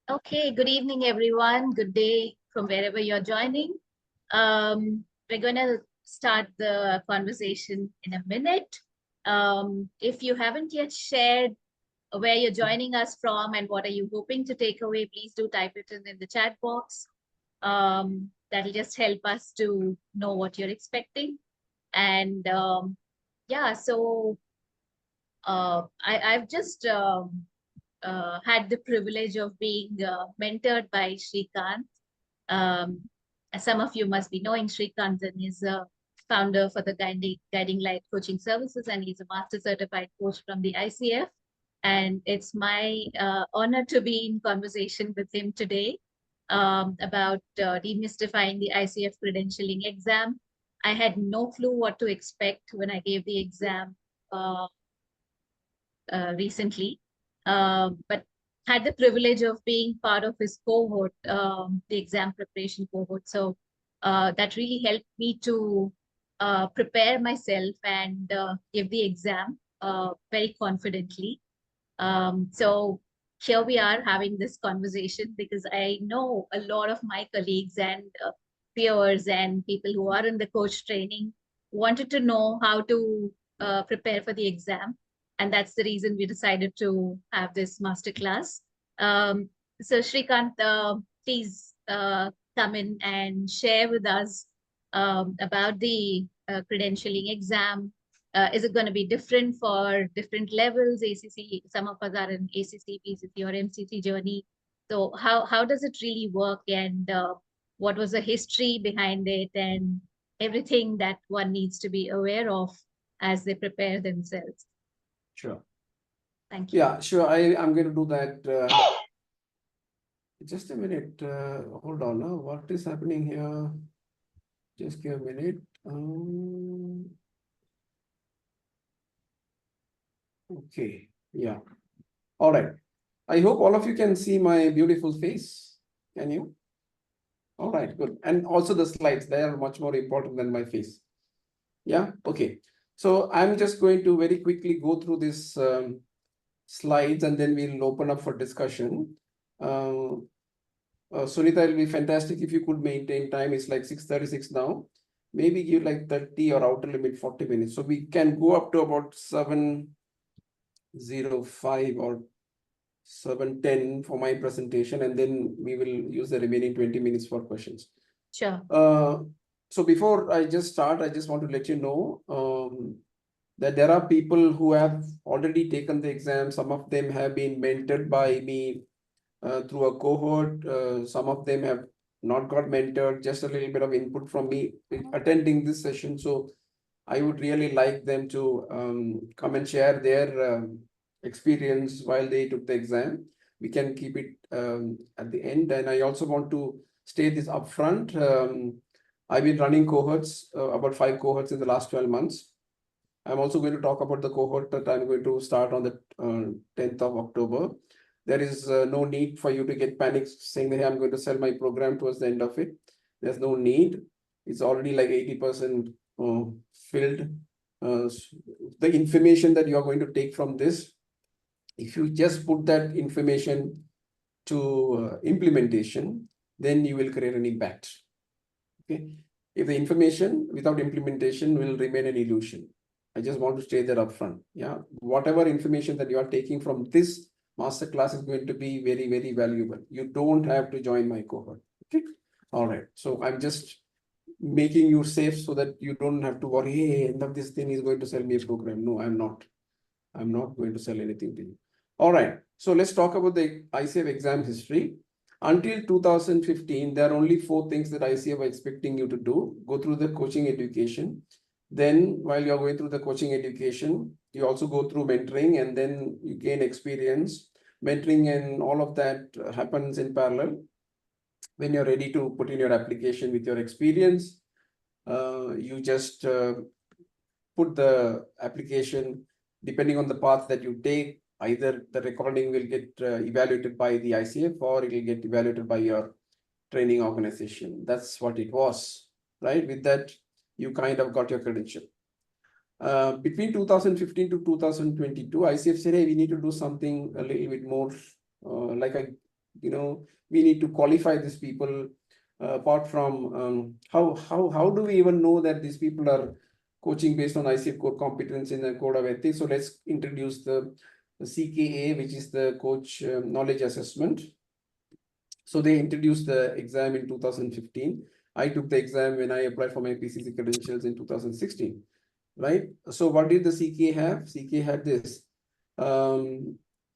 Okay, good evening, everyone. Good day from wherever you're joining. We're going to start the conversation in a minute. If you haven't yet shared where you're joining us from and what are you hoping to take away, please do type it in the chat box. That'll just help us to know what you're expecting. And yeah, so I've just had the privilege of being mentored by Shrikant. Um, as some of you must be knowing, Shrikant is a founder for the Guiding Light Coaching Services, and he's a master certified coach from the ICF. And it's my honor to be in conversation with him today about demystifying the ICF credentialing exam. I had no clue what to expect when I gave the exam recently, but had the privilege of being part of his cohort, the exam preparation cohort. So that really helped me to prepare myself and give the exam very confidently. So here we are having this conversation because I know a lot of my colleagues and peers and people who are in the coach training wanted to know how to prepare for the exam. And that's the reason we decided to have this masterclass. So Shrikant, please come in and share with us about the credentialing exam. Is it going to be different for different levels? ACC, some of us are in ACC, PCC, or MCC journey. So how does it really work, and what was the history behind it, and everything that one needs to be aware of as they prepare themselves? Sure. Thank you. Yeah, sure. I'm going to do that. Just a minute. Hold on. What is happening here? Just give a minute. Okay. Yeah. All right. I hope all of you can see my beautiful face. Can you? All right, good. And also the slides, they are much more important than my face. Yeah, okay. So I'm just going to very quickly go through this slides and then we'll open up for discussion. Sunita, it'll be fantastic if you could maintain time. It's like 6:36 now. Maybe give like 30 or outer limit 40 minutes. So we can go up to about 7:05 or 7:10 for my presentation, and then we will use the remaining 20 minutes for questions. Sure. So before I just start, I just want to let you know that there are people who have already taken the exam. Some of them have been mentored by me through a cohort. Some of them have not got mentored, just a little bit of input from me attending this session. So I would really like them to come and share their experience while they took the exam. We can keep it at the end. And I also want to state this upfront. I've been running cohorts, about 5 cohorts in the last 12 months. I'm also going to talk about the cohort that I'm going to start on the 10th of October. There is no need for you to get panicked saying that, hey, I'm going to sell my program towards the end of it. There's no need. It's already like 80% filled. The information that you are going to take from this, if you just put that information to implementation, then you will create an impact. Okay. If the information without implementation will remain an illusion. I just want to state that up front. Yeah. Whatever information that you are taking from this masterclass is going to be very, very valuable. You don't have to join my cohort. Okay. All right. So I'm just making you safe so that you don't have to worry, hey, end of this thing is going to sell me a program. No, I'm not. I'm not going to sell anything to you. All right. So let's talk about the ICF exam history. Until 2015, there are only 4 things that ICF are expecting you to do. Go through the coaching education. Then while you're going through the coaching education, you also go through mentoring, and then you gain experience. Mentoring and all of that happens in parallel. When you're ready to put in your application with your experience, you just put the application. Depending on the path that you take, either the recording will get evaluated by the ICF or it will get evaluated by your training organization. That's what it was, right? With that, you kind of got your credential. Between 2015 to 2022, ICF said, hey, we need to do something a little bit more like a we need to qualify these people. Apart from how do we even know that these people are coaching based on ICF core competence in the code of ethics? So let's introduce the CKA, which is the coach knowledge assessment. So they introduced the exam in 2015. I took the exam when I applied for my PCC credentials in 2016, right? So what did the CKA have? CKA had this.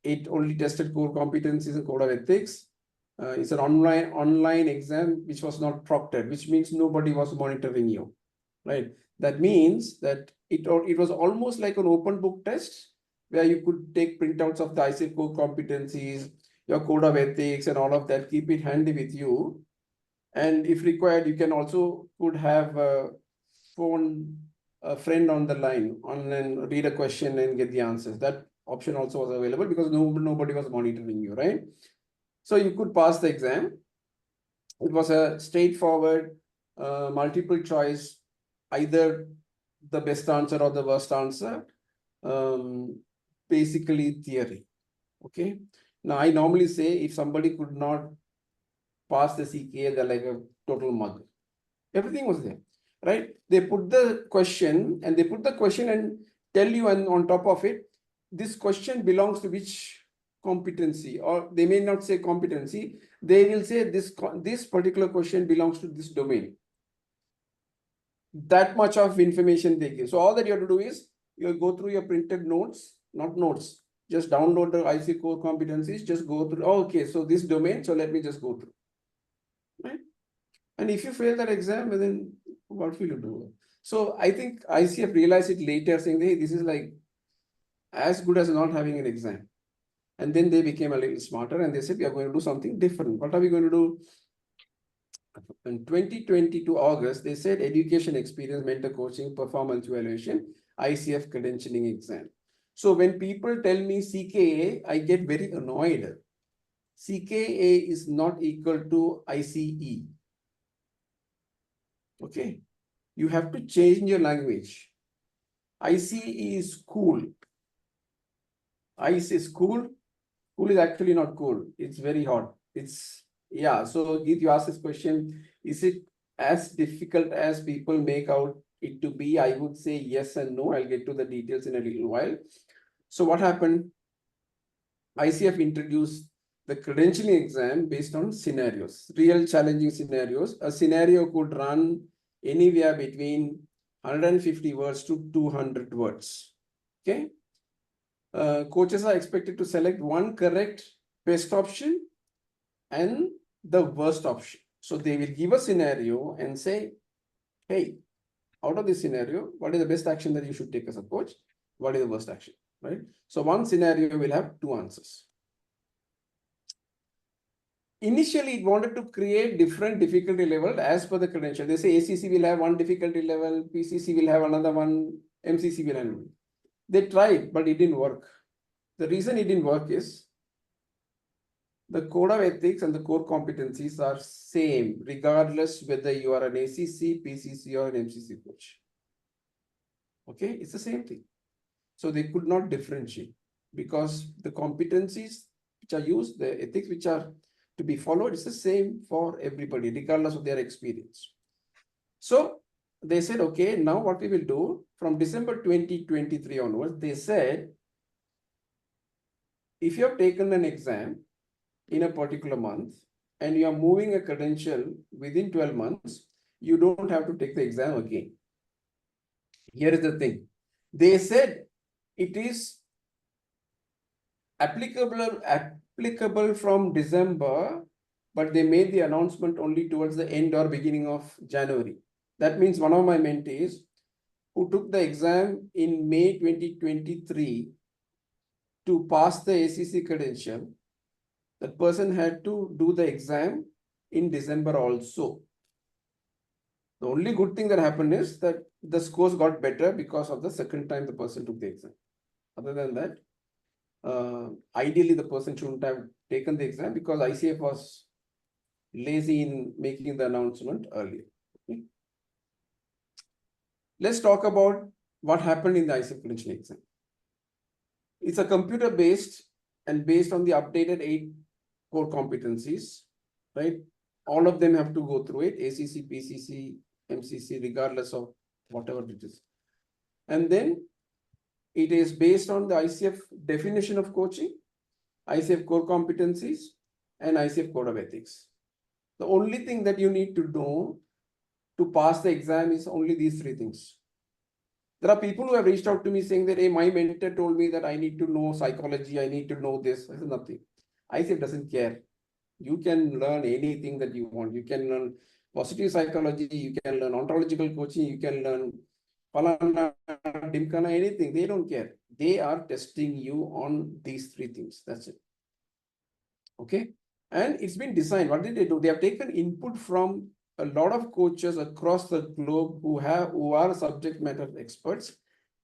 It only tested core competencies and code of ethics. It's an online exam which was not proctored, which means nobody was monitoring you, right? That means that it was almost like an open book test where you could take printouts of the ICF core competencies, your code of ethics and all of that, keep it handy with you. And if required, you can also could have phone a friend on the line and read a question and get the answers. That option also was available because nobody was monitoring you, right? So you could pass the exam. It was a straightforward, multiple choice, either the best answer or the worst answer, basically theory. Okay. Now I normally say if somebody could not pass the CKA, they're like a total mug. Everything was there, right? They put the question and tell you, and on top of it, this question belongs to which competency, or they may not say competency, they will say this particular question belongs to this domain. That much of information they give. So all that you have to do is you go through your printed notes, not notes, just download the IC core competencies, just go through. Oh, okay, so this domain, so let me just go through. Right? And if you fail that exam, then what will you do? So I think ICF realized it later, saying, hey, this is like as good as not having an exam. And then they became a little smarter and they said, we are going to do something different. What are we going to do? In 2022 August, they said education experience, mentor coaching, performance evaluation, ICF credentialing exam. So when people tell me CKA, I get very annoyed. CKA is not equal to ICE. Okay. You have to change your language. ICE is cool. ICE is cool. Cool is actually not cool. It's very hot. Yeah. So if you ask this question, is it as difficult as people make out it to be? I would say yes and no. I'll get to the details in a little while. So what happened? ICF introduced the credentialing exam based on scenarios, real challenging scenarios. A scenario could run anywhere between 150 words to 200 words. Okay. Coaches are expected to select one correct best option and the worst option. So they will give a scenario and say, hey, out of this scenario, what is the best action that you should take as a coach? What is the worst action, right? So one scenario will have two answers. Initially, it wanted to create different difficulty level as per the credential. They say ACC will have one difficulty level, PCC will have another one, MCC will have one. They tried, but it didn't work. The reason it didn't work is the code of ethics and the core competencies are same, regardless whether you are an ACC, PCC, or an MCC coach. Okay, it's the same thing. So they could not differentiate because the competencies which are used, the ethics which are to be followed, is the same for everybody, regardless of their experience. So they said, okay, now what we will do from December 2023 onwards, they said, if you have taken an exam in a particular month and you are moving a credential within 12 months, you don't have to take the exam again. Here is the thing. They said it is applicable from December, but they made the announcement only towards the end or beginning of January. That means one of my mentees who took the exam in May 2023 to pass the ACC credential, that person had to do the exam in December also. The only good thing that happened is that the scores got better because of the second time the person took the exam. Other than that, ideally the person shouldn't have taken the exam because ICF was lazy in making the announcement earlier. Okay. Let's talk about what happened in the ICF credentialing exam. It's a computer-based and based on the updated core competencies, right? All of them have to go through it, ACC, PCC, MCC, regardless of whatever it is. And then it is based on the ICF definition of coaching, ICF core competencies, and ICF code of ethics. The only thing that you need to know to pass the exam is only these three things. There are people who have reached out to me saying that, hey, my mentor told me that I need to know psychology, I need to know this. I said, nothing. ICF doesn't care. You can learn anything that you want. You can learn positive psychology, you can learn ontological coaching, you can learn Palana, Dimkana, anything. They don't care. They are testing you on these three things. That's it. Okay. And it's been designed. What did they do? They have taken input from a lot of coaches across the globe who are subject matter experts,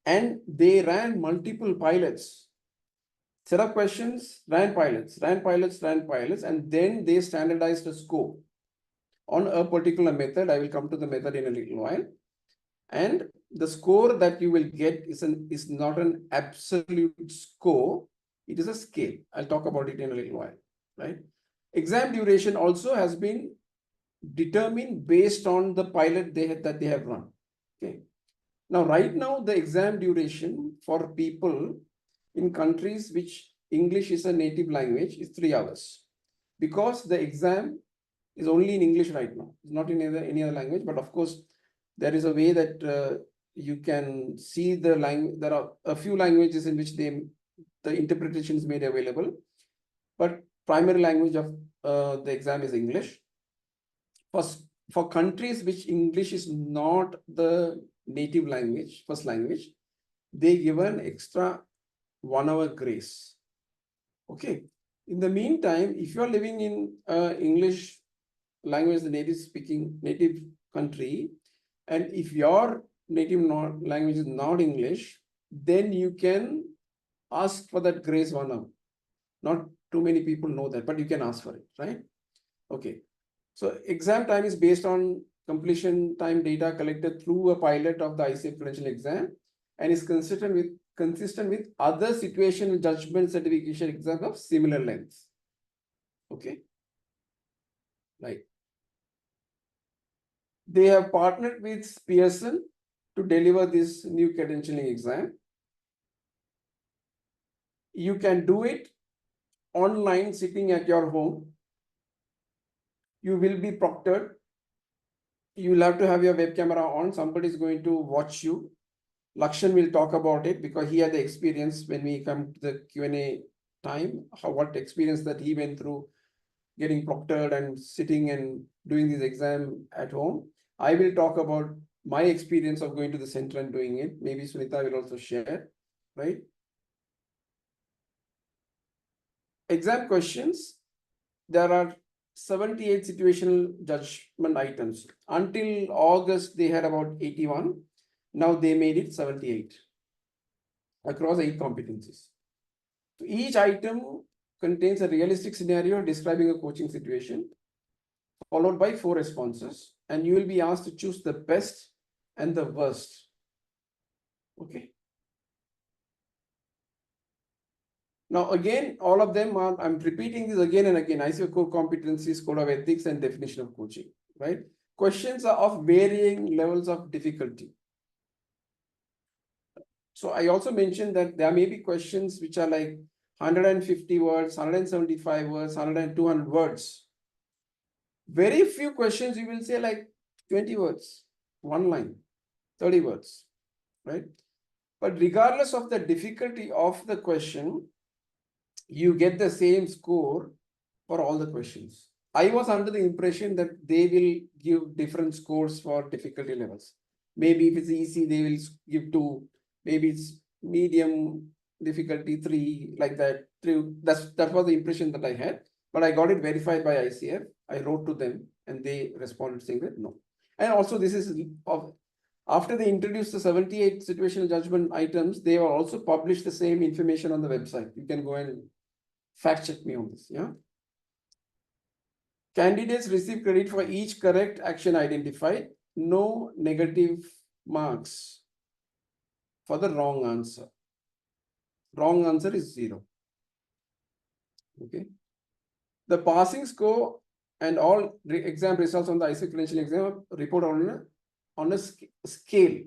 and they ran multiple pilots. Set up questions, ran pilots, and then they standardized a score on a particular method. I will come to the method in a little while. And the score that you will get is not an absolute score. It is a scale. I'll talk about it in a little while, right? Exam duration also has been determined based on the pilot that they have run. Okay. Now, right now, the exam duration for people in countries which English is a native language is 3 hours, because the exam is only in English right now. It's not in any other language, but of course, there is a way that you can see the language. There are a few languages in which the interpretation is made available, but primary language of the exam is English. For countries which English is not the native language, first language, they give an extra 1 hour grace. Okay. In the meantime, if you are living in English language, the native country, and if your native language is not English, then you can ask for that grace 1 hour. Not too many people know that, but you can ask for it, right? Okay. So exam time is based on completion time data collected through a pilot of the ICF Credentialing exam, and is consistent with other situational judgment certification exams of similar length. Okay. Right. They have partnered with Pearson to deliver this new credentialing exam. You can do it online sitting at your home. You will be proctored. You will have to have your web camera on. Somebody is going to watch you. Lakshan will talk about it because he had the experience when we come to the Q&A time, what experience that he went through getting proctored and sitting and doing this exam at home. I will talk about my experience of going to the center and doing it. Maybe Sunita will also share, right? Exam questions. There are 78 situational judgment items. Until August, they had about 81. Now they made it 78 across 8 competencies. So each item contains a realistic scenario describing a coaching situation, followed by 4 responses, and you will be asked to choose the best and the worst. Okay. Now, again, all of them are, I'm repeating this again and again, ICF core competencies, code of ethics, and definition of coaching, right? Questions are of varying levels of difficulty. So I also mentioned that there may be questions which are like 150 words, 175 words, 100 and 200 words. Very few questions you will say like 20 words, 1 line, 30 words, right? But regardless of the difficulty of the question, you get the same score for all the questions. I was under the impression that they will give different scores for difficulty levels. Maybe if it's easy, they will give 2. Maybe it's medium difficulty 3, like that. That was the impression that I had. But I got it verified by ICF. I wrote to them and they responded saying that no. And also this is after they introduced the 78 situational judgment items, they will also publish the same information on the website. You can go and fact check me on this. Yeah. Candidates receive credit for each correct action identified. No negative marks for the wrong answer. Wrong answer is 0. Okay. The passing score and all exam results on the ICF credentialing exam report on a scale.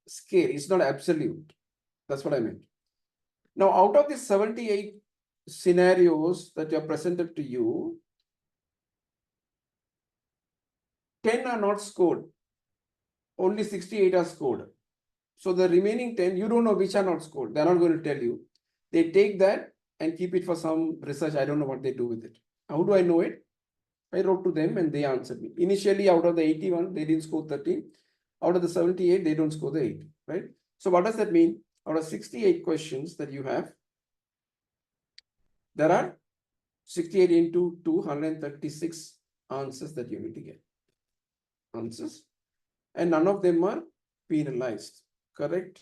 It's not absolute. That's what I meant. Now, out of the 78 scenarios that are presented to you, 10 are not scored. Only 68 are scored. So the remaining 10, you don't know which are not scored. They're not going to tell you. They take that and keep it for some research. I don't know what they do with it. How do I know it? I wrote to them and they answered me. Initially, out of the 81, they didn't score 13. Out of the 78, they don't score the 8, right? So what does that mean? Out of 68 questions that you have, there are 68 into 236 answers that you need to get. Answers. And none of them are penalized, correct?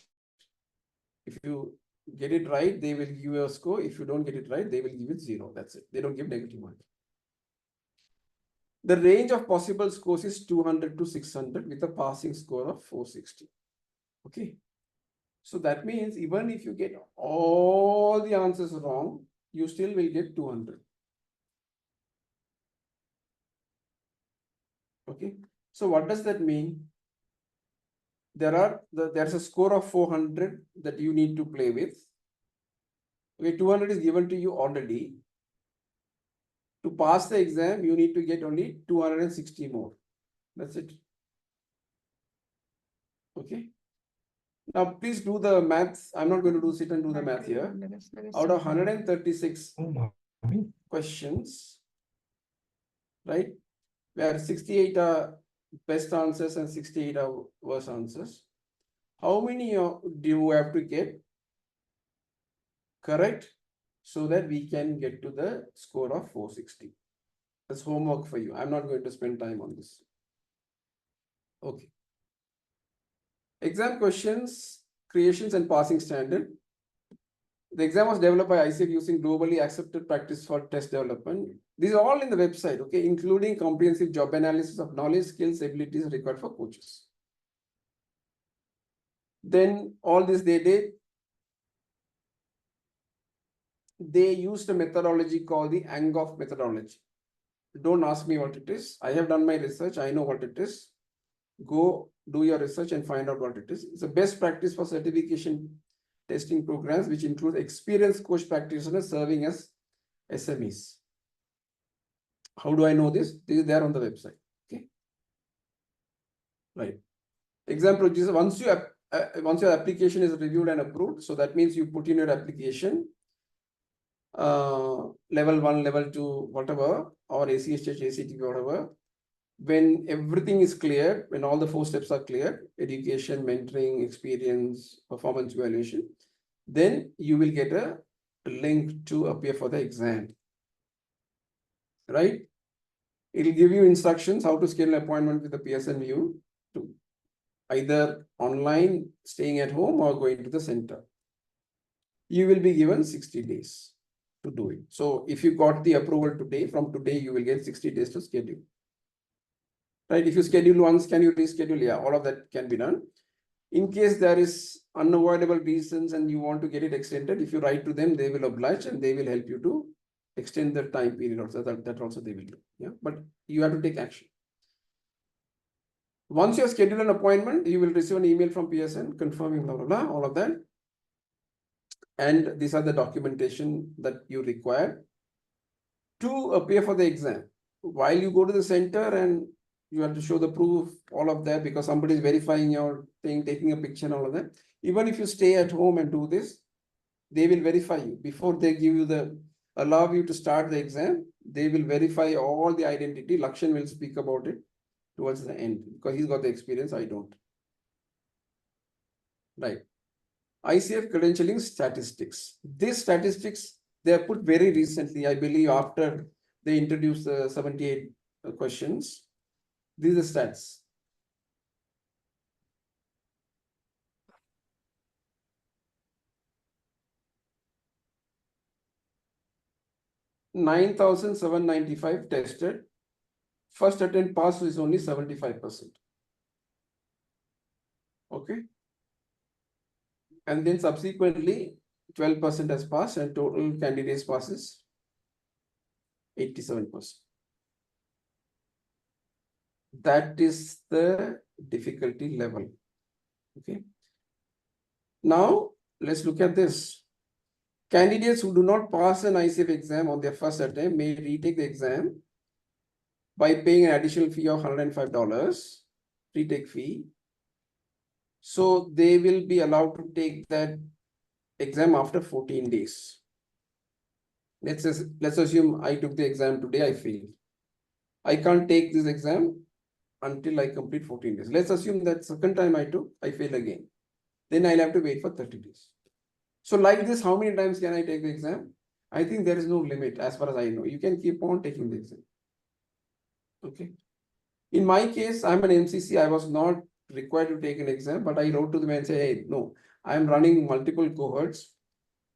If you get it right, they will give you a score. If you don't get it right, they will give it 0. That's it. They don't give negative mark. The range of possible scores is 200 to 600 with a passing score of 460. Okay. So that means even if you get all the answers wrong, you still will get 200. Okay. So what does that mean? There's a score of 400 that you need to play with. Okay, 200 is given to you already. To pass the exam, you need to get only 260 more. That's it. Okay. Now, please do the maths. I'm not going to sit and do the math here. Out of 136 questions, right, where 68 are best answers and 68 are worst answers, how many do you have to get correct so that we can get to the score of 460? That's homework for you. I'm not going to spend time on this. Okay. Exam questions, creations and passing standard. The exam was developed by ICF using globally accepted practice for test development. These are all in the website, okay, including comprehensive job analysis of knowledge, skills, abilities required for coaches. Then all this they did. They used a methodology called the Angoff methodology. Don't ask me what it is. I have done my research. I know what it is. Go do your research and find out what it is. It's a best practice for certification testing programs, which include experienced coach practitioners serving as SMEs. How do I know this? This is there on the website. Okay. Right. Exam procedure. Once your application is reviewed and approved, so that means you put in your application, level 1, level 2, whatever, or ACSH, ACT, whatever. When everything is clear, when all the 4 steps are clear, education, mentoring, experience, performance evaluation, then you will get a link to appear for the exam. Right? It will give you instructions how to schedule an appointment with the PSN view to either online, staying at home, or going to the center. You will be given 60 days to do it. So if you got the approval today, from today, you will get 60 days to schedule. Right? If you schedule once, can you reschedule? Yeah, all of that can be done. In case there is unavoidable reasons and you want to get it extended, if you write to them, they will oblige and they will help you to extend the time period also. That also they will do. Yeah, but you have to take action. Once you have scheduled an appointment, you will receive an email from PSN confirming blah, blah, blah, all of that. And these are the documentation that you require to appear for the exam. While you go to the center and you have to show the proof, all of that, because somebody is verifying your thing, taking a picture and all of that. Even if you stay at home and do this, they will verify you before they give you allow you to start the exam. They will verify all the identity. Lakshan will speak about it towards the end because he's got the experience. I don't. Right. ICF credentialing statistics. These statistics, they are put very recently, I believe, after they introduced the 78 questions. These are stats. $9,795 tested. First attempt pass is only 75%. Okay. And then subsequently, 12% has passed and total candidates passes 87%. That is the difficulty level. Okay. Now, let's look at this. Candidates who do not pass an ICF exam on their first attempt may retake the exam by paying an additional fee of $105, retake fee. So they will be allowed to take that exam after 14 days. Let's assume I took the exam today, I failed. I can't take this exam until I complete 14 days. Let's assume that second time I took, I fail again. Then I'll have to wait for 30 days. So like this, how many times can I take the exam? I think there is no limit as far as I know. You can keep on taking the exam. Okay. In my case, I'm an MCC. I was not required to take an exam, but I wrote to them and say, hey, no, I'm running multiple cohorts.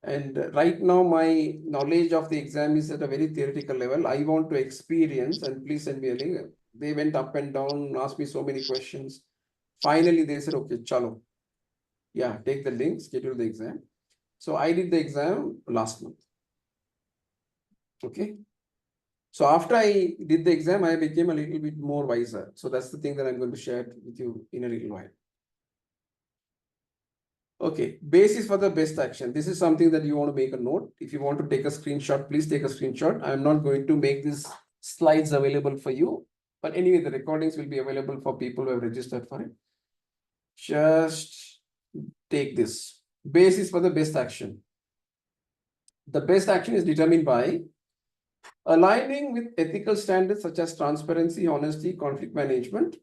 And right now, my knowledge of the exam is at a very theoretical level. I want to experience, and please send me a link. They went up and down, asked me so many questions. Finally, they said, okay, chalo. Yeah, take the link, schedule the exam. So I did the exam last month. Okay. So after I did the exam, I became a little bit more wiser. So that's the thing that I'm going to share with you in a little while. Okay, basis for the best action. This is something that you want to make a note. If you want to take a screenshot, please take a screenshot. I'm not going to make these slides available for you. But anyway, the recordings will be available for people who have registered for it. Just take this. Basis for the best action. The best action is determined by aligning with ethical standards such as transparency, honesty, conflict management,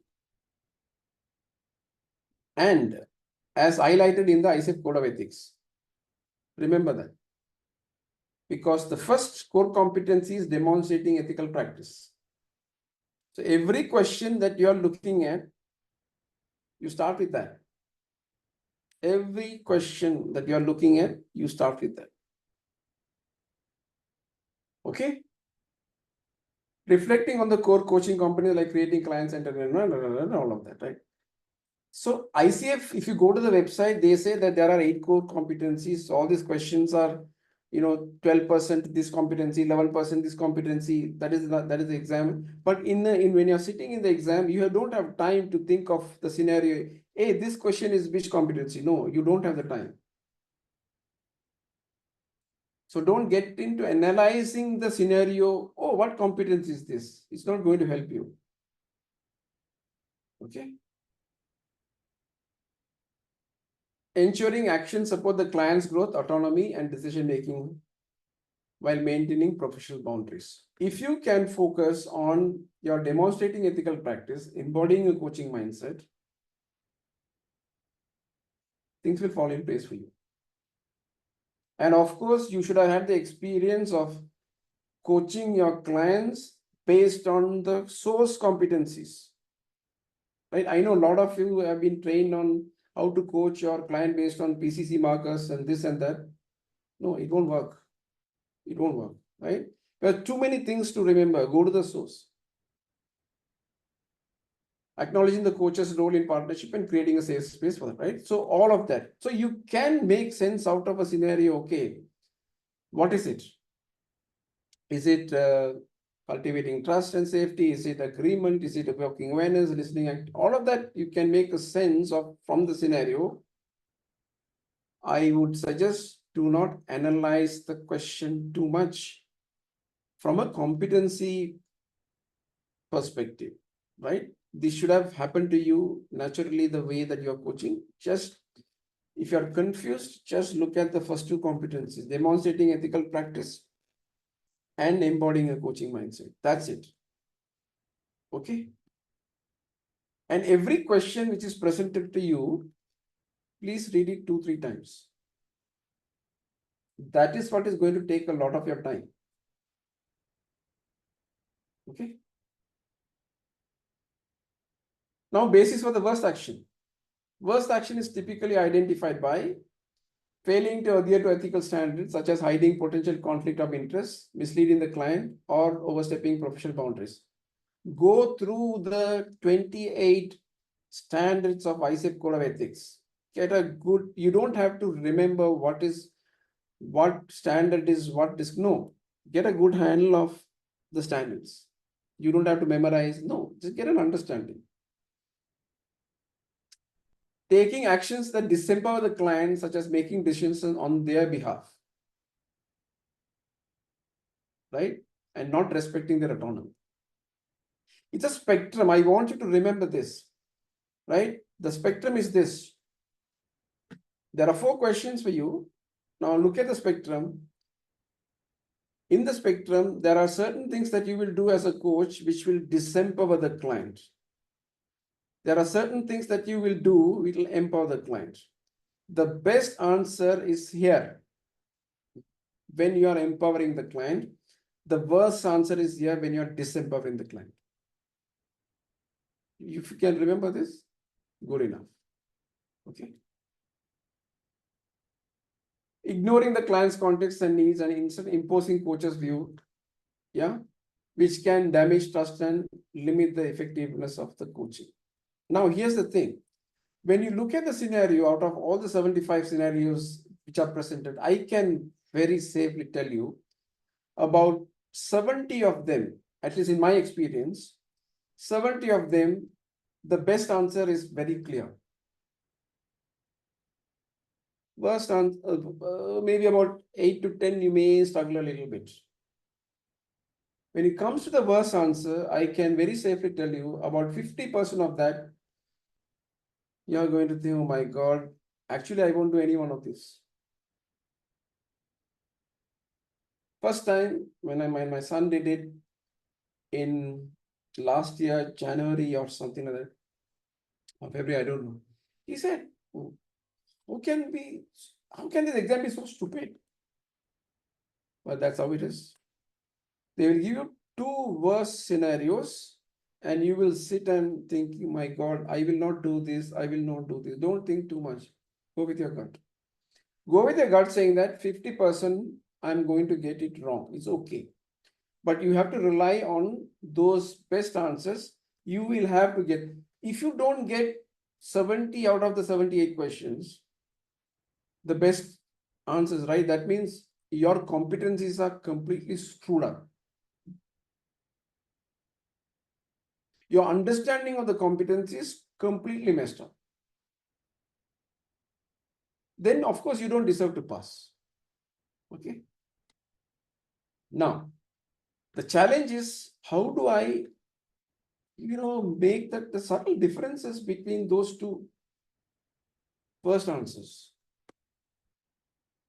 and as highlighted in the ICF Code of Ethics. Remember that. Because the first core competency is demonstrating ethical practice. So every question that you are looking at, you start with that. Every question that you are looking at, you start with that. Okay? Reflecting on the core coaching companies like creating client-centered and all of that, right? So ICF, if you go to the website, they say that there are 8 core competencies. All these questions are, 12% this competency, 11% this competency. That is the exam. But when you're sitting in the exam, you don't have time to think of the scenario. Hey, this question is which competency? No, you don't have the time. So don't get into analyzing the scenario. Oh, what competence is this? It's not going to help you. Okay. Ensuring actions support the client's growth, autonomy, and decision-making while maintaining professional boundaries. If you can focus on your demonstrating ethical practice, embodying a coaching mindset, things will fall in place for you. And of course, you should have had the experience of coaching your clients based on the source competencies. Right? I know a lot of you have been trained on how to coach your client based on PCC markers and this and that. No, it won't work. It won't work, right? There are too many things to remember. Go to the source. Acknowledging the coach's role in partnership and creating a safe space for that, right? So all of that. So you can make sense out of a scenario. Okay, what is it? Is it cultivating trust and safety? Is it agreement? Is it working awareness, listening act? All of that you can make a sense of from the scenario. I would suggest do not analyze the question too much from a competency perspective, right? This should have happened to you naturally the way that you're coaching. Just if you're confused, just look at the first 2 competencies, demonstrating ethical practice and embodying a coaching mindset. That's it. Okay. And every question which is presented to you, please read it 2-3 times. That is what is going to take a lot of your time. Okay. Now, basis for the worst action. Worst action is typically identified by failing to adhere to ethical standards such as hiding potential conflict of interest, misleading the client, or overstepping professional boundaries. Go through the 28 standards of ICF Code of Ethics. Get a good, you don't have to remember what standard is what this. No, get a good handle of the standards. You don't have to memorize. No, just get an understanding. Taking actions that disempower the client, such as making decisions on their behalf, right? And not respecting their autonomy. It's a spectrum. I want you to remember this, right? The spectrum is this. There are 4 questions for you. Now look at the spectrum. In the spectrum, there are certain things that you will do as a coach which will disempower the client. There are certain things that you will do which will empower the client. The best answer is here. When you are empowering the client, the worst answer is here when you are disempowering the client. If you can remember this, good enough. Okay. Ignoring the client's context and needs and instead imposing coach's view, yeah, which can damage trust and limit the effectiveness of the coaching. Now, here's the thing. When you look at the scenario, out of all the 75 scenarios which are presented, I can very safely tell you about 70 of them, at least in my experience, 70 of them, the best answer is very clear. Worst answer, maybe about 8 to 10, you may struggle a little bit. When it comes to the worst answer, I can very safely tell you about 50% of that, you're going to think, oh my God, actually, I won't do any one of this. First time when my son did it in last year, January or something like that, or February, I don't know. He said, how can this exam be so stupid? Well, that's how it is. They will give you 2 worst scenarios and you will sit and think, my God, I will not do this. I will not do this. Don't think too much. Go with your gut. Go with your gut saying that 50% I'm going to get it wrong. It's okay. But you have to rely on those best answers. You will have to get, if you don't get 70 out of the 78 questions, the best answers, right? That means your competencies are completely screwed up. Your understanding of the competencies is completely messed up. Then, of course, you don't deserve to pass. Okay. Now, the challenge is how do I, make the subtle differences between those 2 worst answers,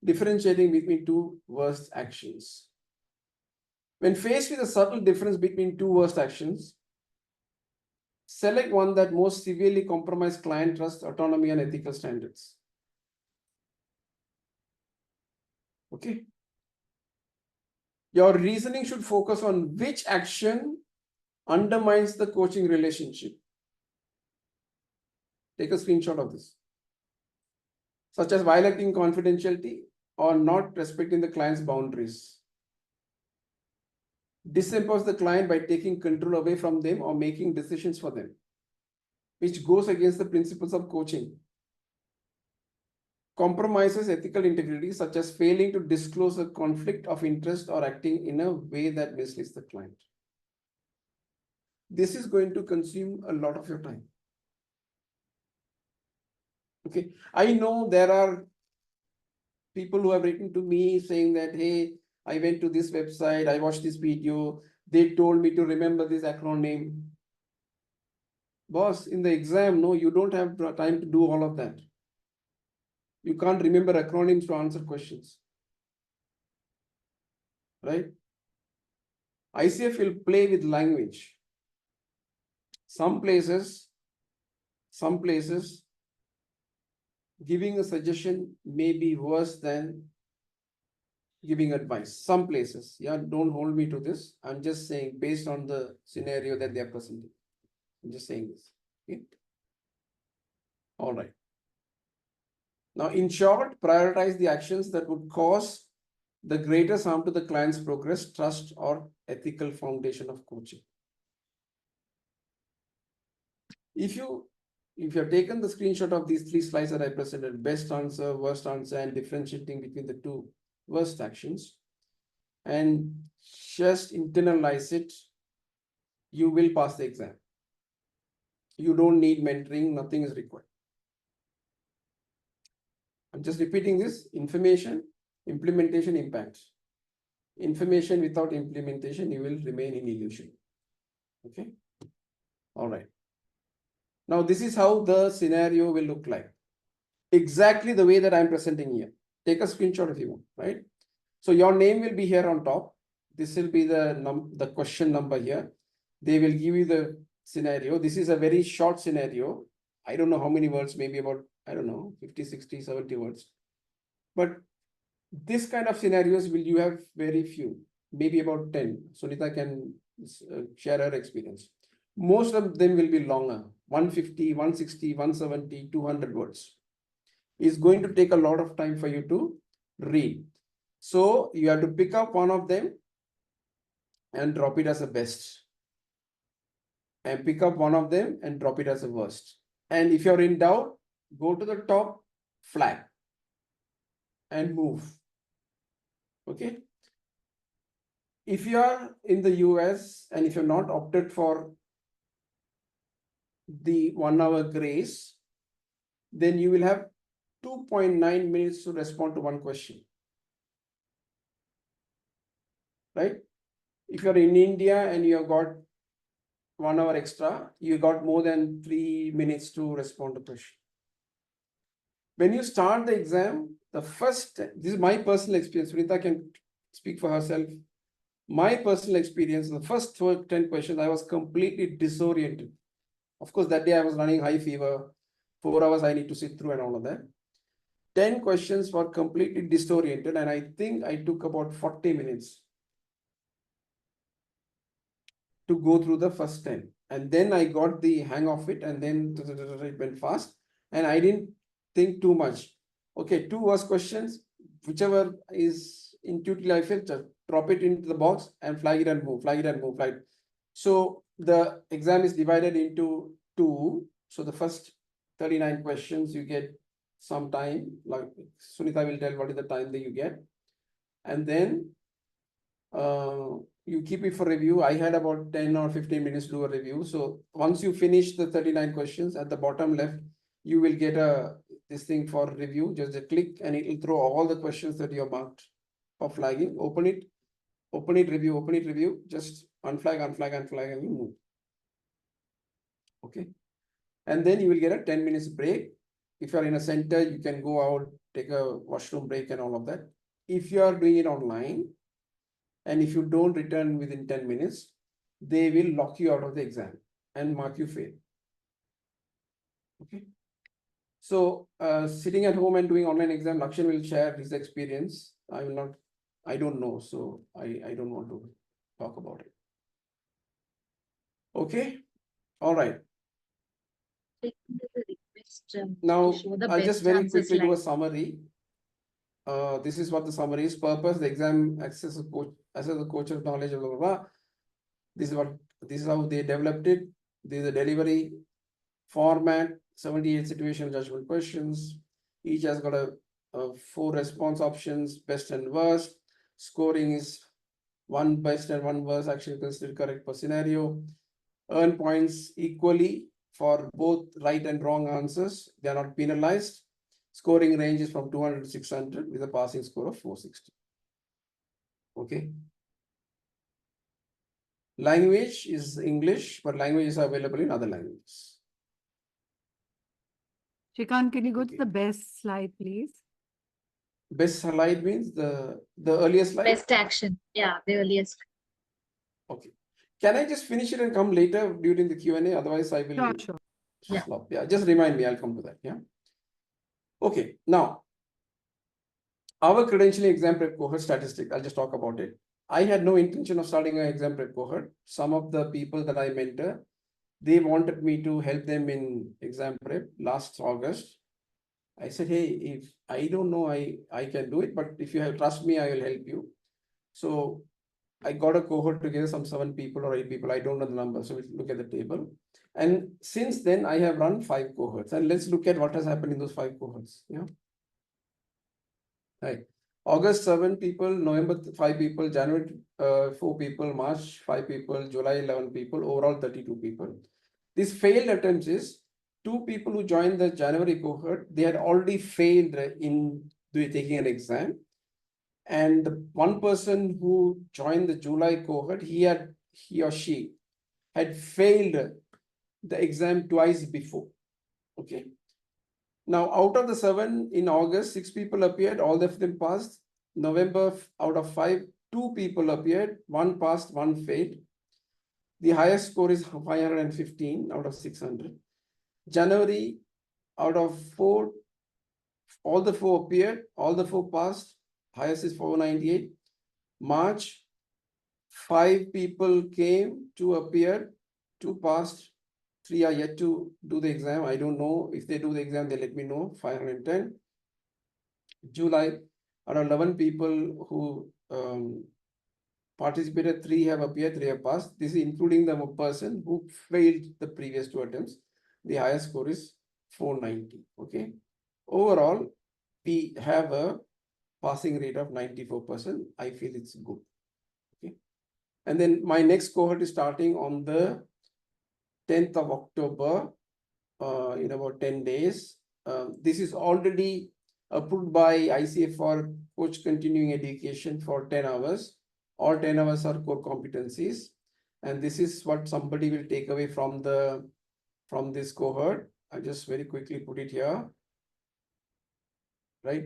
differentiating between 2 worst actions. When faced with a subtle difference between 2 worst actions, select one that most severely compromises client trust, autonomy, and ethical standards. Okay. Your reasoning should focus on which action undermines the coaching relationship. Take a screenshot of this. Such as violating confidentiality or not respecting the client's boundaries. Disempowers the client by taking control away from them or making decisions for them, which goes against the principles of coaching. Compromises ethical integrity, such as failing to disclose a conflict of interest or acting in a way that misleads the client. This is going to consume a lot of your time. Okay, I know there are people who have written to me saying that, hey, I went to this website, I watched this video, they told me to remember this acronym. Boss, in the exam, no, you don't have time to do all of that. You can't remember acronyms to answer questions. Right? ICF will play with language. Some places, giving a suggestion may be worse than giving advice. Some places, yeah, don't hold me to this. I'm just saying based on the scenario that they are presenting. I'm just saying this. Okay? All right. Now, in short, prioritize the actions that would cause the greatest harm to the client's progress, trust, or ethical foundation of coaching. If you have taken the screenshot of these 3 slides that I presented, best answer, worst answer, and differentiating between the 2 worst actions, and just internalize it, you will pass the exam. You don't need mentoring, nothing is required. I'm just repeating this: information, implementation, impact. Information without implementation, you will remain in illusion. Okay. All right. Now, this is how the scenario will look like. Exactly the way that I'm presenting here. Take a screenshot if you want, right? So your name will be here on top. This will be the question number here. They will give you the scenario. This is a very short scenario. I don't know how many words, maybe about, I don't know, 50, 60, 70 words. But this kind of scenarios will you have very few, maybe about 10. Sunita can share her experience. Most of them will be longer, 150, 160, 170, 200 words. It's going to take a lot of time for you to read. So you have to pick up one of them and drop it as a best. And pick up one of them and drop it as a worst. And if you're in doubt, go to the top, flag, and move. Okay. If you are in the US and if you're not opted for the 1 hour grace, then you will have 2.9 minutes to respond to one question. Right? If you're in India and you have got 1 hour extra, you got more than 3 minutes to respond to question. When you start the exam, this is my personal experience. Sunita can speak for herself. My personal experience, the first 10 questions, I was completely disoriented. Of course, that day I was running high fever, 4 hours I need to sit through and all of that. 10 questions were completely disoriented, and I think I took about 40 minutes to go through the first 10. And then I got the hang of it, and then it went fast, and I didn't think too much. Okay, 2 worst questions, whichever is intuitively I felt, drop it into the box and flag it and move, flag it and move, flag it. So the exam is divided into 2. So the first 39 questions, you get some time, like Sunita will tell what is the time that you get. And then you keep it for review. I had about 10 or 15 minutes to do a review. So once you finish the 39 questions, at the bottom left, you will get this thing for review. Just a click and it will throw all the questions that you have marked for flagging. Open it, review, just unflag, and you move. Okay. And then you will get a 10 minutes break. If you are in a center, you can go out, take a washroom break and all of that. If you are doing it online, and if you don't return within 10 minutes, they will lock you out of the exam and mark you fail. Okay. So sitting at home and doing online exam, Lakshan will share his experience. I don't know. So I don't want to talk about it. Okay. All right. Now, I'll just very quickly do a summary. This is what the summary is. Purpose: the exam access the coach of knowledge, blah, blah, blah. This is how they developed it. This is the delivery format, 78 situational judgment questions. Each has got a 4 response options, best and worst. Scoring is 1 best and 1 worst, actually considered correct per scenario. Earn points equally for both right and wrong answers. They are not penalized. Scoring range is from 200 to 600 with a passing score of 460. Okay. Language is English, but languages are available in other languages. Shrikant, can you go to the best slide, please? Best slide means the earliest slide? Best action. Yeah, the earliest. Okay. Can I just finish it and come later during the Q&A? Otherwise, I will Sure. stop. Yeah, just remind me. I'll come to that. Yeah. Okay. Now, our credentialing exam prep cohort statistic, I'll just talk about it. I had no intention of starting an exam prep cohort. Some of the people that I mentor, they wanted me to help them in exam prep last August. I said, hey, if I don't know, I can do it, but if you trust me, I will help you. So I got a cohort together, some 7 people or 8 people. I don't know the number. So we look at the table. And since then, I have run 5 cohorts. And let's look at what has happened in those 5 cohorts. Yeah. Right. August 7 people, November 5 people, January 4 people, March 5 people, July 11 people, overall 32 people. This failed attempts is 2 people who joined the January cohort, they had already failed in taking an exam. And one person who joined the July cohort, he or she had failed the exam twice before. Okay. Now, out of the 7 in August, 6 people appeared, all of them passed. November, out of 5, 2 people appeared, 1 passed, 1 failed. The highest score is 515 out of 600. January, out of 4, all the 4 appeared, all the 4 passed, highest is 498. March, 5 people came, 2 appeared, 2 passed, 3 are yet to do the exam. I don't know if they do the exam, they let me know, 510. July, out of 11 people who participated, 3 have appeared, 3 have passed. This is including the person who failed the previous 2 attempts. The highest score is 490. Okay. Overall, we have a passing rate of 94%. I feel it's good. Okay. And then my next cohort is starting on the 10th of October, in about 10 days. This is already approved by ICF for coach continuing education for 10 hours. All 10 hours are core competencies. And this is what somebody will take away from this cohort. I just very quickly put it here. Right.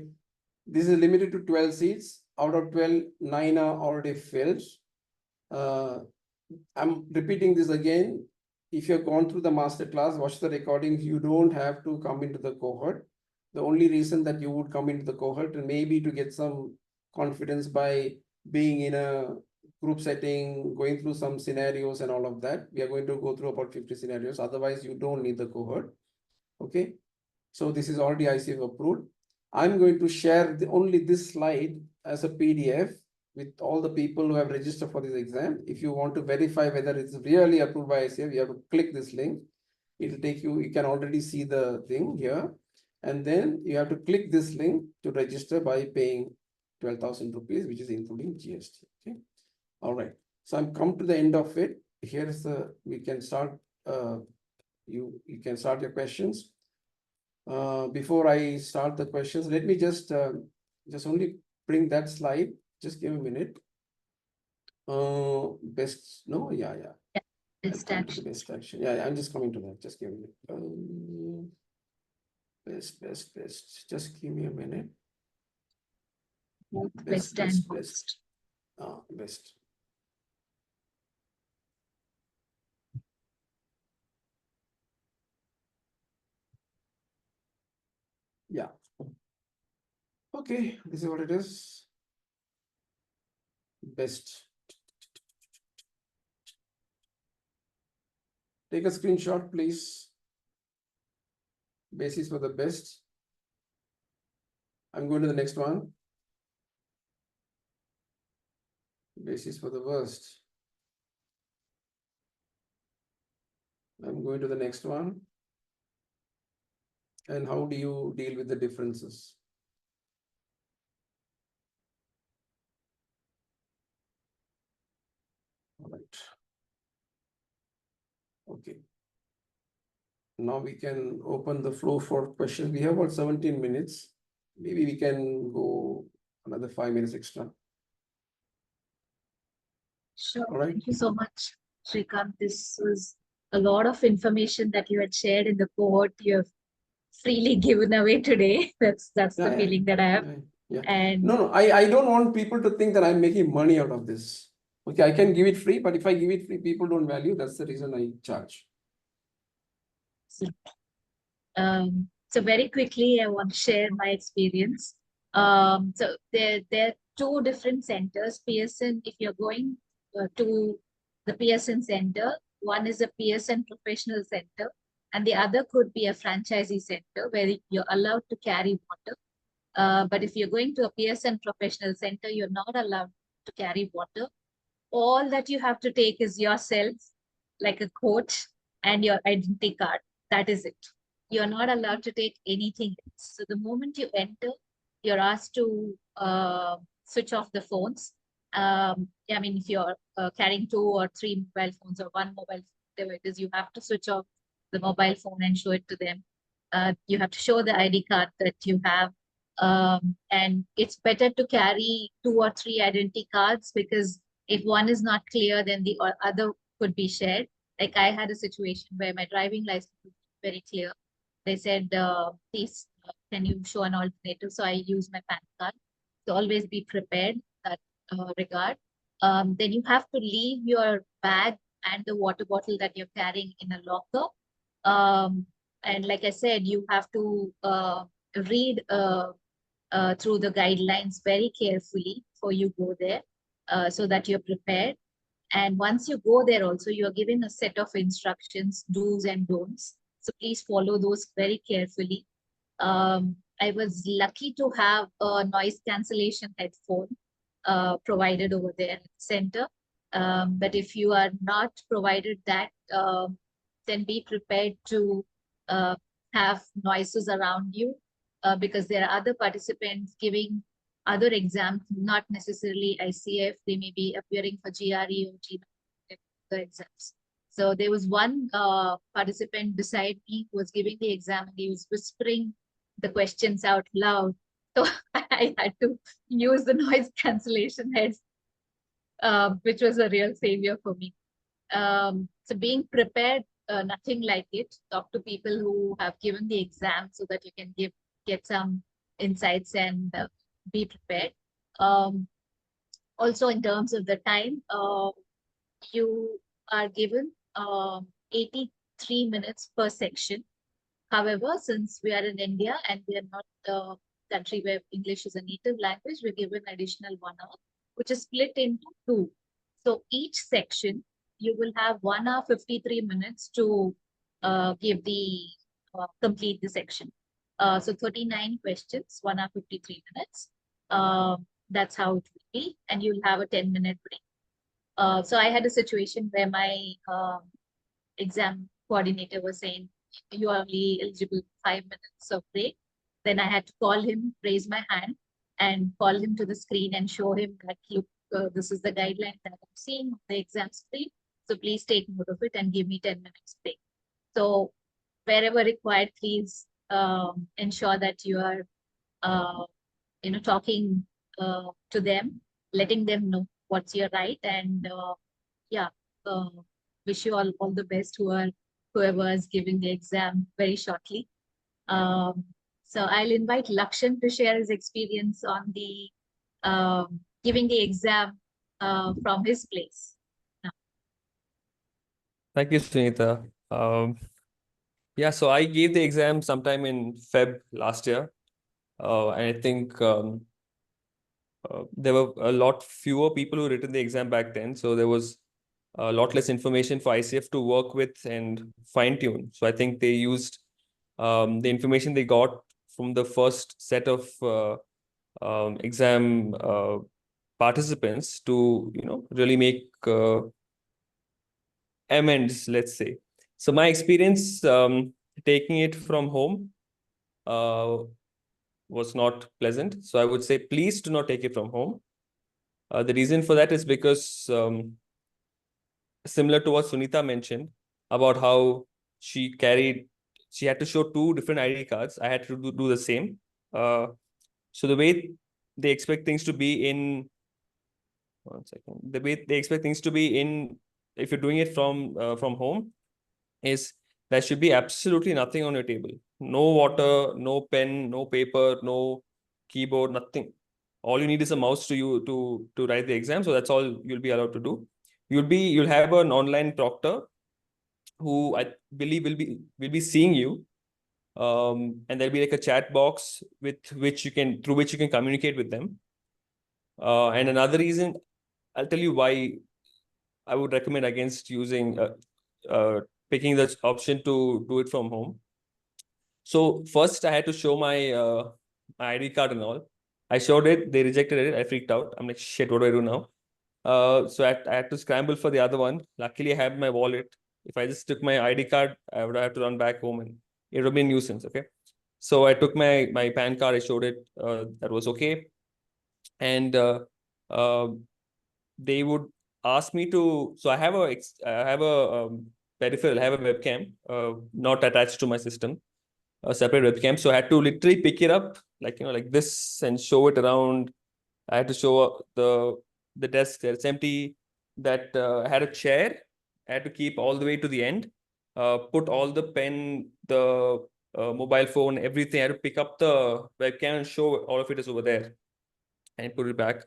This is limited to 12 seats. Out of 12, 9 are already filled. I'm repeating this again. If you've gone through the masterclass, watch the recordings, you don't have to come into the cohort. The only reason that you would come into the cohort and maybe to get some confidence by being in a group setting, going through some scenarios and all of that. We are going to go through about 50 scenarios. Otherwise, you don't need the cohort. Okay. So this is already ICF approved. I'm going to share only this slide as a PDF with all the people who have registered for this exam. If you want to verify whether it's really approved by ICF, you have to click this link. It will take you, you can already see the thing here. And then you have to click this link to register by paying 12,000 rupees, which is including GST. Okay. All right. So I'm come to the end of it. Here's we can start, you can start your questions. Before I start the questions, let me just only bring that slide. Just give me a minute. Best, no, yeah. Best action. Best action. Yeah, I'm just coming to that. Just give me a minute. Best. Just give me a minute. Both best and worst. Best. Yeah. Okay, this is what it is. Best. Take a screenshot, please. Basis for the best. I'm going to the next one. Basis for the worst. I'm going to the next one. And how do you deal with the differences? All right. Okay. Now we can open the floor for questions. We have about 17 minutes. Maybe we can go another 5 minutes extra. Sure. All right. Thank you so much, Srikanth. This was a lot of information that you had shared in the cohort. You have freely given away today. That's the feeling that I have. Yeah. And no, I don't want people to think that I'm making money out of this. Okay, I can give it free, but if I give it free, people don't value. That's the reason I charge. So very quickly, I want to share my experience. So there are 2 different centers. Pearson, if you're going to the Pearson Center, one is a Pearson Professional Center, and the other could be a franchisee center where you're allowed to carry water. But if you're going to a Pearson Professional Center, you're not allowed to carry water. All that you have to take is yourself, like a coach, and your identity card. That is it. You're not allowed to take anything else. So the moment you enter, you're asked to switch off the phones. I mean, if you're carrying 2 or 3 mobile phones or one mobile phone, whatever it is, you have to switch off the mobile phone and show it to them. You have to show the ID card that you have. And it's better to carry 2 or 3 identity cards, because if one is not clear, then the other could be shared. Like I had a situation where my driving license was very clear. They said, please, can you show an alternative? So I use my PAN card. So always be prepared in that regard. Then you have to leave your bag and the water bottle that you're carrying in a locker. And like I said, you have to read through the guidelines very carefully before you go there, so that you're prepared. And once you go there also, you're given a set of instructions, do's and don'ts. So please follow those very carefully. I was lucky to have a noise cancellation headphone provided over there at the center. But if you are not provided that, then be prepared to have noises around you, because there are other participants giving other exams, not necessarily ICF. They may be appearing for GRE or GMAT exams. So there was one participant beside me who was giving the exam, and he was whispering the questions out loud. So I had to use the noise cancellation heads, which was a real savior for me. So being prepared, nothing like it. Talk to people who have given the exam so that you can get some insights and be prepared. Also, in terms of the time, you are given 83 minutes per section. However, since we are in India and we are not the country where English is a native language, we're given additional 1 hour, which is split into 2. So each section, you will have 1 hour, 53 minutes to complete the section. So 39 questions, 1 hour, 53 minutes. That's how it will be. And you'll have a 10-minute break. So I had a situation where my exam coordinator was saying, you are only eligible for 5 minutes of break. Then I had to call him, raise my hand, and call him to the screen and show him that, look, this is the guideline that I'm seeing on the exam screen. So please take note of it and give me 10 minutes break. So wherever required, please ensure that you are, talking to them, letting them know what's your right, and wish you all the best whoever is giving the exam very shortly. So I'll invite Lakshan to share his experience on the giving the exam from his place. Thank you, Sunita. Yeah, so I gave the exam sometime in Feb last year. And I think there were a lot fewer people who written the exam back then. So there was a lot less information for ICF to work with and fine tune. So I think they used the information they got from the first set of exam participants to, really make amends, let's say. So my experience taking it from home was not pleasant. So I would say, please do not take it from home. The reason for that is because similar to what Sunita mentioned about how she had to show 2 different ID cards. I had to do the same. So the way they expect things to be in, the way they expect things to be in, if you're doing it from home, is there should be absolutely nothing on your table. No water, no pen, no paper, no keyboard, nothing. All you need is a mouse to write the exam. So that's all you'll be allowed to do. You'll have an online proctor who I believe will be seeing you. And there'll be like a chat box through which you can communicate with them. And another reason, I'll tell you why I would recommend against using picking the option to do it from home. So first I had to show my ID card and all. I showed it, they rejected it. I freaked out. I'm like, shit, what do I do now? So I had to scramble for the other one. Luckily, I had my wallet. If I just took my ID card, I would have to run back home and it would be a nuisance. Okay. So I took my PAN card, I showed it, that was okay. And they would ask me to, so I have a peripheral, I have a webcam, not attached to my system, a separate webcam. So I had to literally pick it up, like, like this, and show it around. I had to show the desk there. It's empty. That I had a chair. I had to keep all the way to the end. Put all the pen, the mobile phone, everything. I had to pick up the webcam and show all of it is over there, and put it back.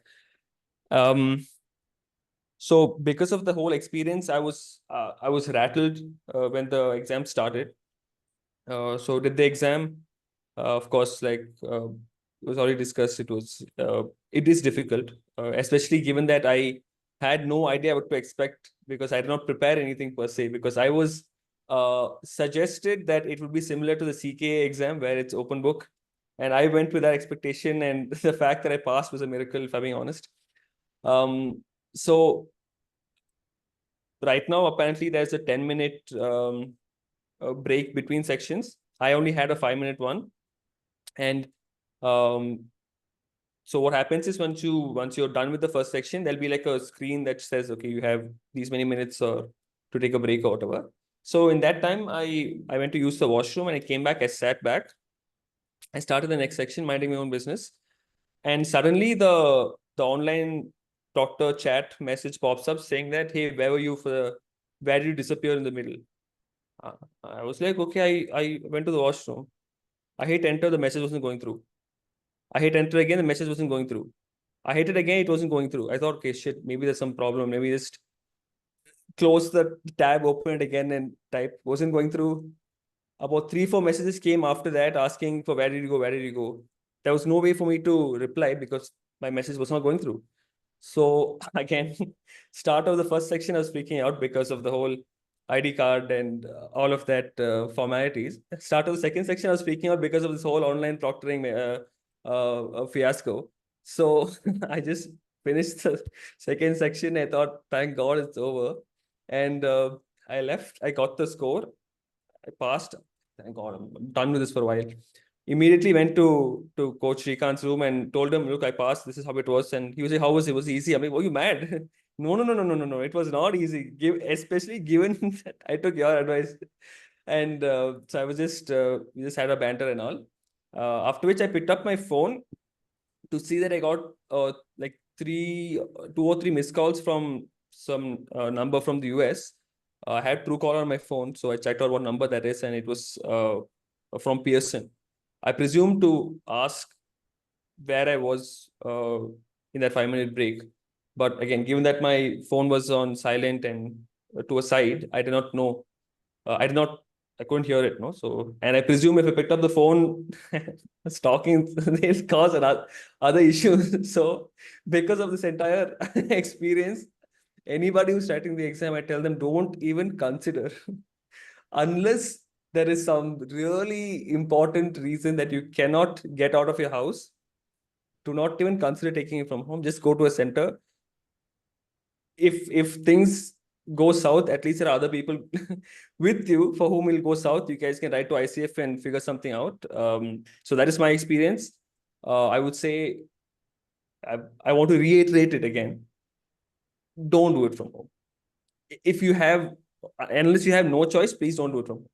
So because of the whole experience, I was rattled when the exam started. So did the exam. Of course, like it was already discussed, it is difficult, especially given that I had no idea what to expect, because I did not prepare anything per se, because I was suggested that it would be similar to the CKA exam where it's open book. And I went with that expectation, and the fact that I passed was a miracle, if I'm being honest. So right now, apparently, there's a 10-minute break between sections. I only had a 5-minute one. And so what happens is once you're done with the first section, there'll be like a screen that says, okay, you have these many minutes to take a break or whatever. So in that time, I went to use the washroom, and I came back, I sat back, I started the next section, minding my own business. And suddenly the online proctor chat message pops up saying that, hey, where did you disappear in the middle? I was like, okay, I went to the washroom. I hit enter, the message wasn't going through. I hit enter again, the message wasn't going through. I hit it again, it wasn't going through. I thought, okay, shit, maybe there's some problem. Maybe just close the tab, open it again, and type. Wasn't going through. About 3-4 messages came after that asking for where did you go, where did you go. There was no way for me to reply because my message was not going through. So again, start of the first section, I was freaking out because of the whole ID card and all of that formalities. Start of the second section, I was freaking out because of this whole online proctoring fiasco. So I just finished the second section. I thought, thank God it's over. And I left. I got the score. I passed. Thank God, I'm done with this for a while. Immediately went to Coach Srikanth's room and told him, look, I passed. This is how it was. And he was like, how was it? Was it easy? I'm like, were you mad? No. It was not easy. Especially given that I took your advice. And so I was we just had a banter and all. After which I picked up my phone to see that I got like 2 or 3 missed calls from some number from the US. I had Truecaller on my phone, so I checked out what number that is, and it was from Pearson. I presumed to ask where I was in that 5-minute break. But again, given that my phone was on silent and to a side, I did not know. I couldn't hear it, no. So, and I presume if I picked up the phone, stalking, they'll cause other issues. So, because of this entire experience, anybody who's writing the exam, I tell them, don't even consider unless there is some really important reason that you cannot get out of your house. Do not even consider taking it from home. Just go to a center. If things go south, at least there are other people with you for whom will go south. You guys can write to ICF and figure something out. So that is my experience. I would say, I want to reiterate it again. Don't do it from home. If you have, unless you have no choice, please don't do it from home.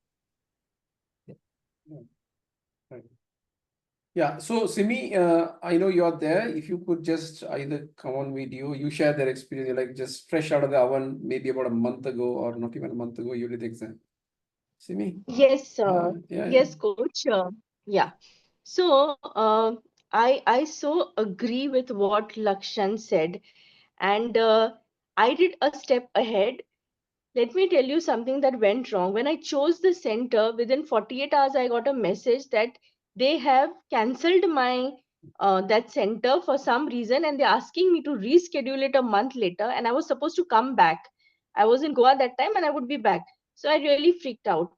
Yeah, so Simi, I know you're there. If you could just either come on video, you share their experience, like just fresh out of the oven, maybe about a month ago or not even a month ago, you did the exam. Simi? Yes, Yeah, yes, coach. Yeah. So I so agree with what Lakshan said, and I did a step ahead. Let me tell you something that went wrong. When I chose the center, within 48 hours, I got a message that they have cancelled my that center for some reason, and they're asking me to reschedule it a month later. And I was supposed to come back. I was in Goa that time, and I would be back. So I really freaked out.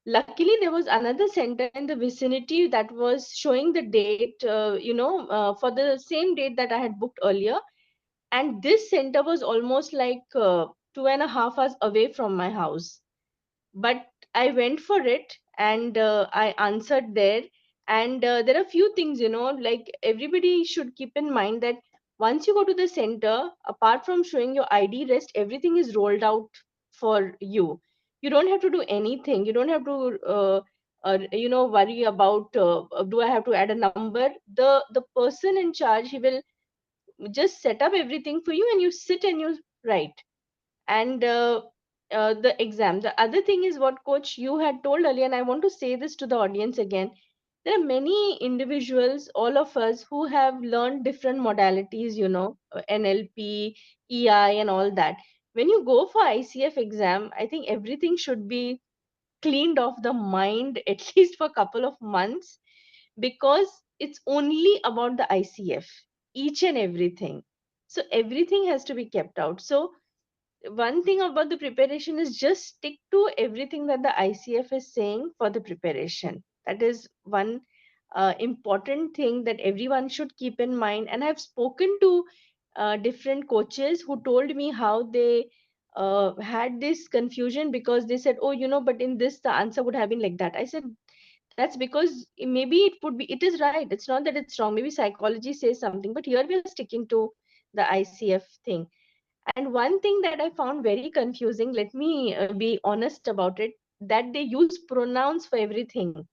Luckily, there was another center in the vicinity that was showing the date, for the same date that I had booked earlier. And this center was almost like 2.5 hours away from my house. But I went for it, and I answered there. And there are few things, like everybody should keep in mind that once you go to the center, apart from showing your ID, rest everything is rolled out for you. You don't have to do anything. You don't have to, worry about do I have to add a number. The person in charge, he will just set up everything for you, and you sit and you write. And the exam. The other thing is what coach you had told earlier, and I want to say this to the audience again. There are many individuals, all of us, who have learned different modalities, NLP, EI, and all that. When you go for ICF exam, I think everything should be cleaned off the mind at least for a couple of months, because it's only about the ICF, each and everything. So everything has to be kept out. So one thing about the preparation is just stick to everything that the ICF is saying for the preparation. That is one important thing that everyone should keep in mind. And I've spoken to different coaches who told me how they had this confusion, because they said, oh, but in this, the answer would have been like that. I said, that's because maybe it is right. It's not that it's wrong. Maybe psychology says something, but here we are sticking to the ICF thing. And one thing that I found very confusing, let me be honest about it, that they use pronouns for everything.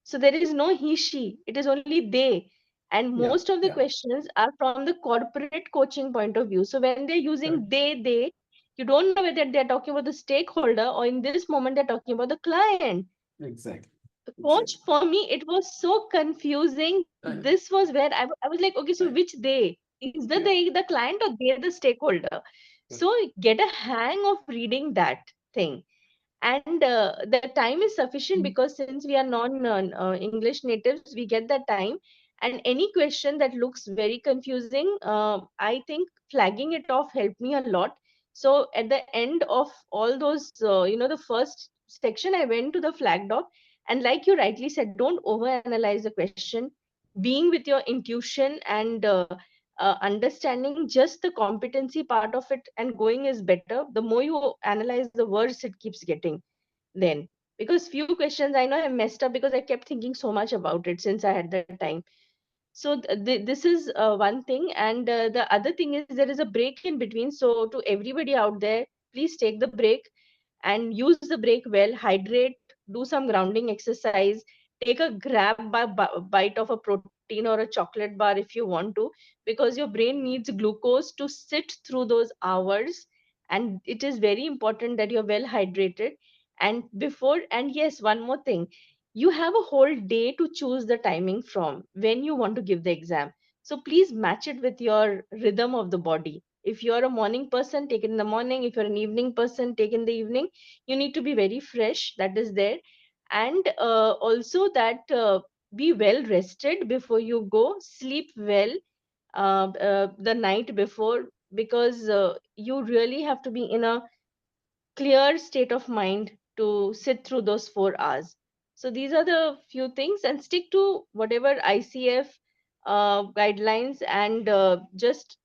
So there is no he, she, it is only they. And Yeah, most of the yeah. questions are from the corporate coaching point of view. So when they're using Correct. they, you don't know whether they're talking about the stakeholder, or in this moment they're talking about the client. Exactly. Coach, for me, it was so confusing. Exactly. This was where I was like, okay, so Right. which they? Is the Yeah. they the client, or they the stakeholder? Correct. So get a hang of reading that thing. And the time is sufficient, because since we are non English natives, we get that time. And any question that looks very confusing, I think flagging it off helped me a lot. So at the end of all those, the first section, I went to the flagged off. And like you rightly said, don't overanalyze the question. Being with your intuition and understanding just the competency part of it and going is better. The more you analyze, the worse it keeps getting then. Because few questions I know I messed up because I kept thinking so much about it since I had that time. So this is one thing. And the other thing is there is a break in between. So to everybody out there, please take the break and use the break well. Hydrate, do some grounding exercise, take a bite of a protein or a chocolate bar if you want to, because your brain needs glucose to sit through those hours. And it is very important that you're well hydrated. And yes, one more thing, you have a whole day to choose the timing from when you want to give the exam. So please match it with your rhythm of the body. If you're a morning person, take it in the morning. If you're an evening person, take in the evening. You need to be very fresh, that is there. And also that be well rested before you go. Sleep well the night before, because you really have to be in a clear state of mind to sit through those 4 hours. So these are the few things, and stick to whatever ICF guidelines, and just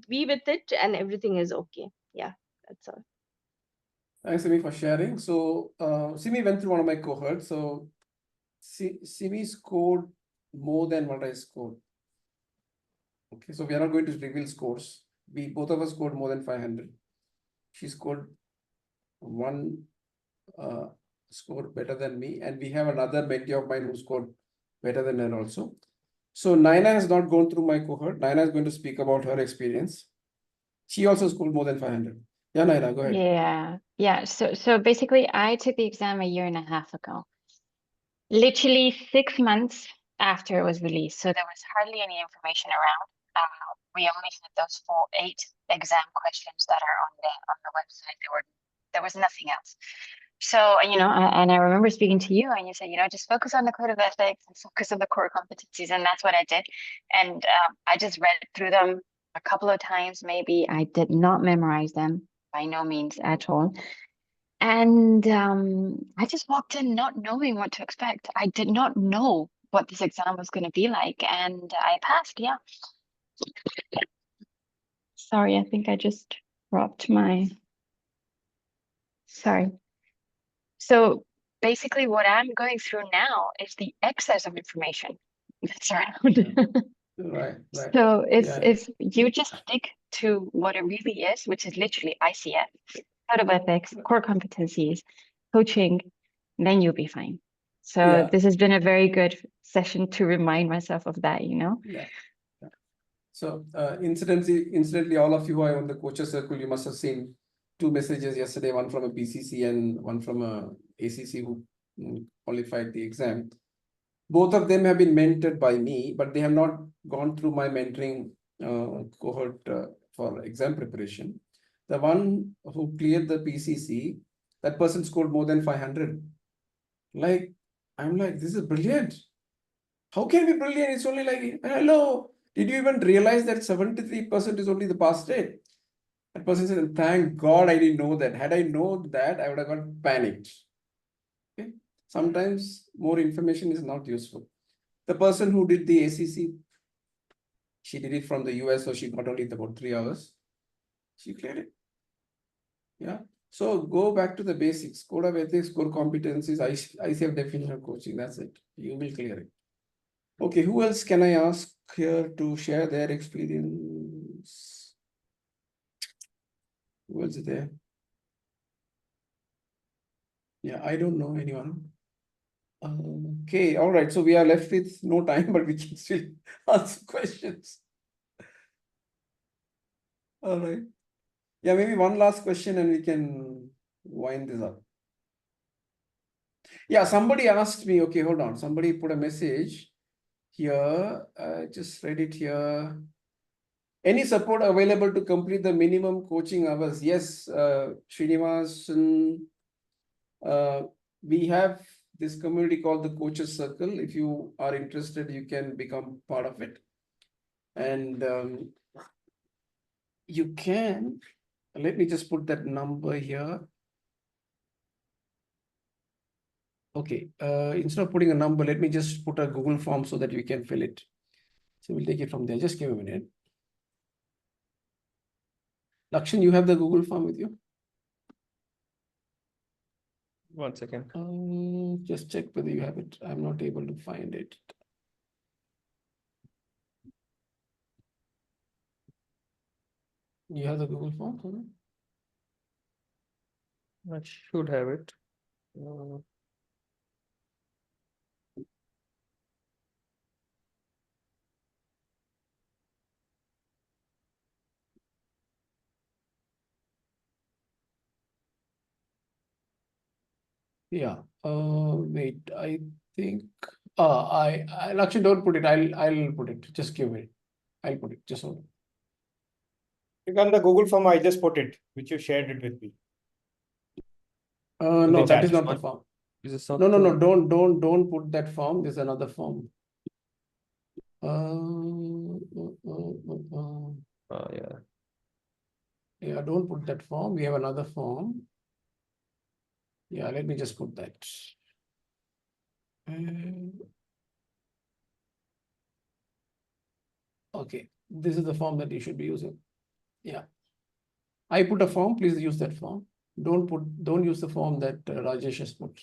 be with it, and everything is okay. Yeah, that's all. Thanks, Simi, for sharing. So, Simi went through one of my cohorts. So, Simi scored more than what I scored. Okay, so we are not going to reveal scores. We both of us scored more than 500. She scored one score better than me, and we have another mentee of mine who scored better than her also. So Naina has not gone through my cohort. Naina is going to speak about her experience. She also scored more than 500. Yeah, Naina, go ahead. Yeah. So basically, I took the exam a year and a half ago, literally 6 months after it was released. So there was hardly any information around. We only had those 8 exam questions that are on the website. There was nothing else. So, and I remember speaking to you, and you said, just focus on the code of ethics and focus on the core competencies. And that's what I did. And I just read through them a couple of times, maybe. I did not memorize them by no means at all. And I just walked in not knowing what to expect. I did not know what this exam was going to be like. And I passed, yeah. Sorry, I think I just dropped my... Sorry. So basically what I'm going through now is the excess of information that's around. Right. So Yeah. it's you just stick to what it really is, which is literally ICF, code of ethics, core competencies, coaching, then you'll be fine. So Yeah. this has been a very good session to remind myself of that, you know? Yeah. So incidentally, all of you who are on the coaches circle, you must have seen 2 messages yesterday, one from a PCC and one from a ACC who qualified the exam. Both of them have been mentored by me, but they have not gone through my mentoring cohort for exam preparation. The one who cleared the PCC, that person scored more than 500. I'm like, this is brilliant. How can it be brilliant? It's only like, hello, did you even realize that 73% is only the pass rate? That person said, thank God I didn't know that. Had I known that, I would have got panicked. Okay. Sometimes more information is not useful. The person who did the ACC, she did it from the US, so she got only about 3 hours. She cleared it. Yeah. So go back to the basics. Code of ethics, core competencies, ICF definition of coaching. That's it. You will clear it. Okay, who else can I ask here to share their experience? Who else is there? Yeah, I don't know anyone. Okay, all right. So we are left with no time, but we can still answer questions. All right. Yeah, maybe one last question and we can wind this up. Yeah, somebody asked me, okay, hold on. Somebody put a message here. I just read it here. Any support available to complete the minimum coaching hours? Yes, Srinivas, we have this community called the Coaches Circle. If you are interested, you can become part of it. And you can, let me just put that number here. Okay, instead of putting a number, let me just put a Google form so that you can fill it. So we'll take it from there. Just give me a minute. Lakshan, you have the Google form with you? 1 second. Just check whether you have it. I'm not able to find it. You have the Google form? Huh? I should have it. Uh, Yeah. Wait, I think I Lakshan, don't put it. I'll put it. Just give me. I'll put it. Just hold. Click on the Google form, I just put it, which you shared it with me. No, the that chat. is not the form. Is this not No, the- don't put that form. There's another form. Yeah. Yeah, don't put that form. We have another form. Yeah, let me just put that. Okay, this is the form that you should be using. Yeah. I put a form, please use that form. Don't use the form that Rajesh has put.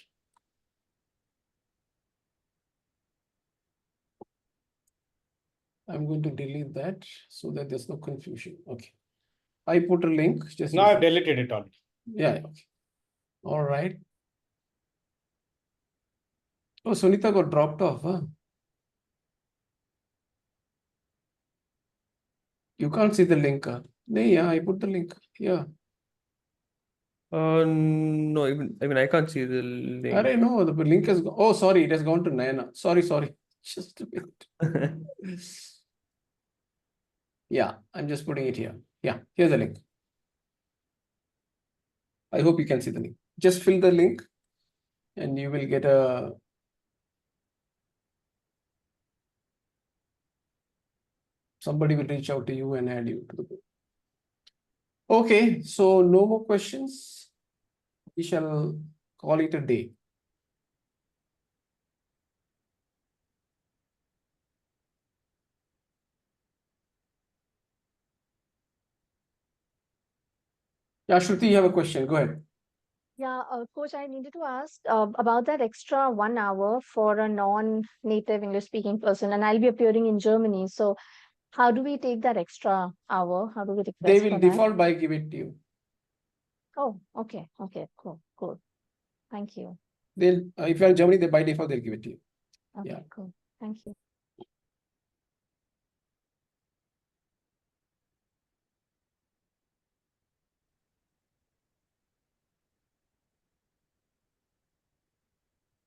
I'm going to delete that so that there's no confusion. Okay. I put a link. Just No, use I've that. deleted it already. Yeah. Okay. All right. Oh, Sunita got dropped off, huh? You can't see the link. Huh? Yeah, I put the link. Yeah. No, even I can't see the link. I don't know. The link has gone. Oh, sorry. It has gone to Naina. Sorry. Just a minute. Yeah, I'm just putting it here. Yeah, here's the link. I hope you can see the link. Just fill the link and you will get a somebody will reach out to you and add you to the group. Okay, so no more questions. We shall call it a day. Yeah, Shruti, you have a question. Go ahead. Yeah, Coach, I needed to ask about that extra 1 hour for a non-native English-speaking person, and I'll be appearing in Germany. So, how do we take that extra hour? How do we They request will for that? default by give it to you. Oh, okay, okay, cool. Thank you. They'll if you're in Germany, they by default they'll give it to you. Okay, Yeah. cool. Thank you.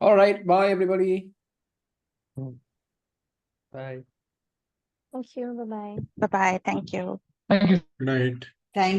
All right. Bye, everybody. Bye. Thank you. Bye-bye. Bye-bye. Thank you. Thank you. Good night. Thank